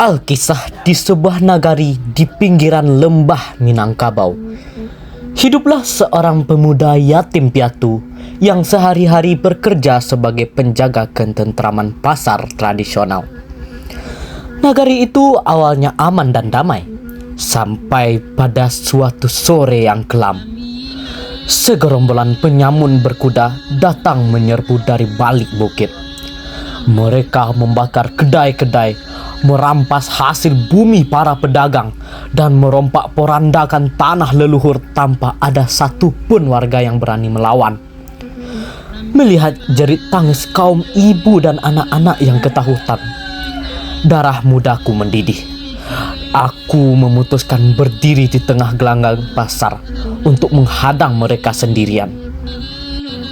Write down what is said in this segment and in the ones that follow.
Alkisah di sebuah nagari di pinggiran lembah Minangkabau. Hiduplah seorang pemuda yatim piatu yang sehari-hari bekerja sebagai penjaga ketentraman pasar tradisional. Nagari itu awalnya aman dan damai, sampai pada suatu sore yang kelam. Segerombolan penyamun berkuda datang menyerbu dari balik bukit. Mereka membakar kedai-kedai, merampas hasil bumi para pedagang, dan merompak porandakan tanah leluhur tanpa ada satupun warga yang berani melawan. Melihat jerit tangis kaum ibu dan anak-anak yang ketakutan, darah mudaku mendidih. Aku memutuskan berdiri di tengah gelanggang pasar untuk menghadang mereka sendirian.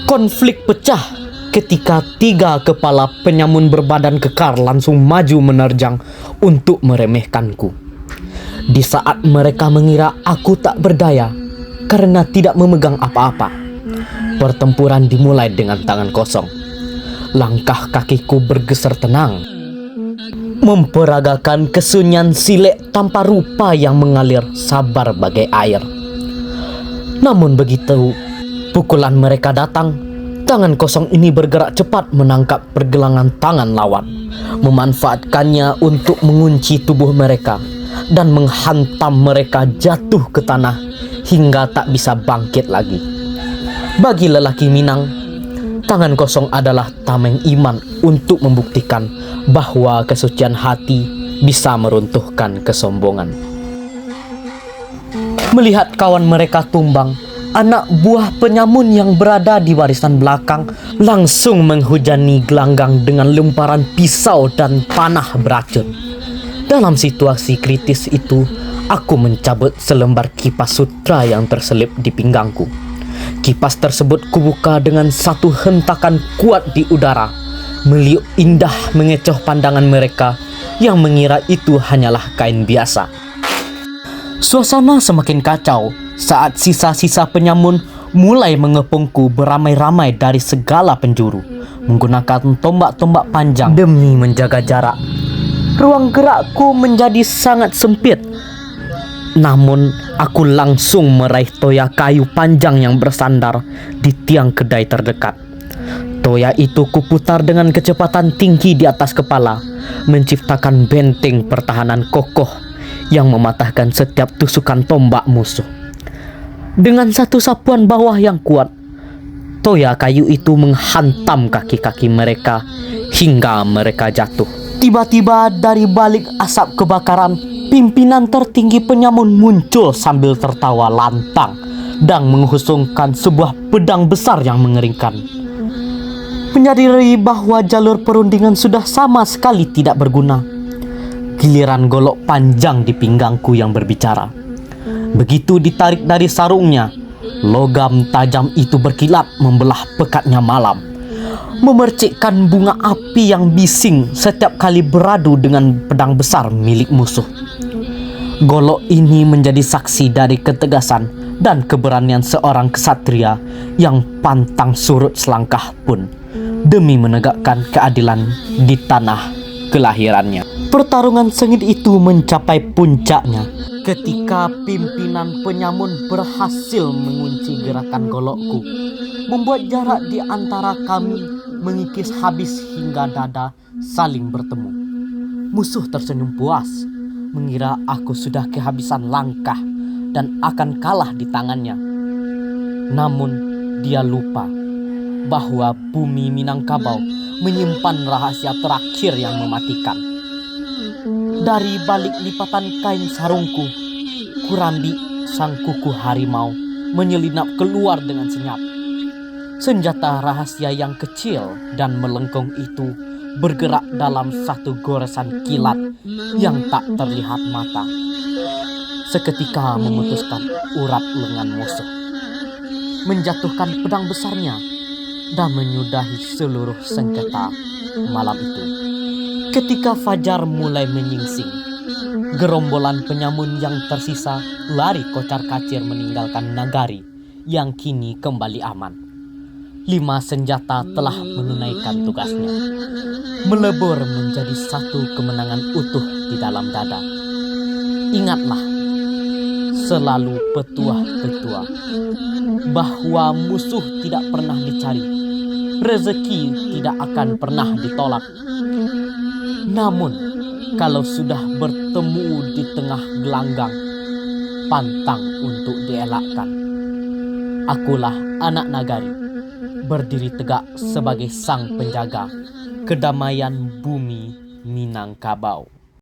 Konflik pecah ketika 3 kepala penyamun berbadan kekar langsung maju menerjang untuk meremehkanku. Di saat mereka mengira aku tak berdaya karena tidak memegang apa-apa, pertempuran dimulai dengan tangan kosong. Langkah kakiku bergeser tenang, memperagakan kesunyian silek tanpa rupa yang mengalir sabar bagai air. Namun begitu pukulan mereka datang, tangan kosong ini bergerak cepat menangkap pergelangan tangan lawan, memanfaatkannya untuk mengunci tubuh mereka dan menghantam mereka jatuh ke tanah hingga tak bisa bangkit lagi. Bagi lelaki Minang, tangan kosong adalah tameng iman untuk membuktikan bahwa kesucian hati bisa meruntuhkan kesombongan. Melihat kawan mereka tumbang, anak buah penyamun yang berada di barisan belakang langsung menghujani gelanggang dengan lemparan pisau dan panah beracun. Dalam situasi kritis itu, aku mencabut selembar kipas sutra yang terselip di pinggangku. Kipas tersebut kubuka dengan satu hentakan kuat di udara. Meliuk indah mengecoh pandangan mereka yang mengira itu hanyalah kain biasa. Suasana semakin kacau saat sisa-sisa penyamun mulai mengepungku beramai-ramai dari segala penjuru, menggunakan tombak-tombak panjang demi menjaga jarak. Ruang gerakku menjadi sangat sempit. Namun aku langsung meraih toya kayu panjang yang bersandar di tiang kedai terdekat. Toya itu kuputar dengan kecepatan tinggi di atas kepala, menciptakan benteng pertahanan kokoh yang mematahkan setiap tusukan tombak musuh. Dengan satu sapuan bawah yang kuat, toya kayu itu menghantam kaki-kaki mereka hingga mereka jatuh. Tiba-tiba dari balik asap kebakaran, pimpinan tertinggi penyamun muncul sambil tertawa lantang dan menghusungkan sebuah pedang besar yang mengerikan. Menyadari bahwa jalur perundingan sudah sama sekali tidak berguna, giliran golok panjang di pinggangku yang berbicara. Begitu ditarik dari sarungnya, logam tajam itu berkilat membelah pekatnya malam, memercikkan bunga api yang bising setiap kali beradu dengan pedang besar milik musuh. Golok ini menjadi saksi dari ketegasan dan keberanian seorang ksatria yang pantang surut selangkah pun demi menegakkan keadilan di tanah kelahirannya. Pertarungan sengit itu mencapai puncaknya ketika pimpinan penyamun berhasil mengunci gerakan golokku, membuat jarak di antara kami mengikis habis hingga dada saling bertemu. Musuh tersenyum puas, mengira aku sudah kehabisan langkah dan akan kalah di tangannya. Namun dia lupa bahwa bumi Minangkabau menyimpan rahasia terakhir yang mematikan. Dari balik lipatan kain sarungku, Kurambi, sang kuku harimau, menyelinap keluar dengan senyap. Senjata rahasia yang kecil dan melengkung itu bergerak dalam satu goresan kilat yang tak terlihat mata, seketika memutuskan urat lengan musuh, menjatuhkan pedang besarnya dan menyudahi seluruh sengketa malam itu. Ketika fajar mulai menyingsing, gerombolan penyamun yang tersisa lari kocar-kacir meninggalkan nagari yang kini kembali aman. 5 senjata telah menunaikan tugasnya, melebur menjadi satu kemenangan utuh di dalam dada. Ingatlah, selalu petua-petua, bahwa musuh tidak pernah dicari, rezeki tidak akan pernah ditolak. Namun, kalau sudah bertemu di tengah gelanggang, pantang untuk dielakkan. Akulah anak nagari, berdiri tegak sebagai sang penjaga kedamaian bumi Minangkabau.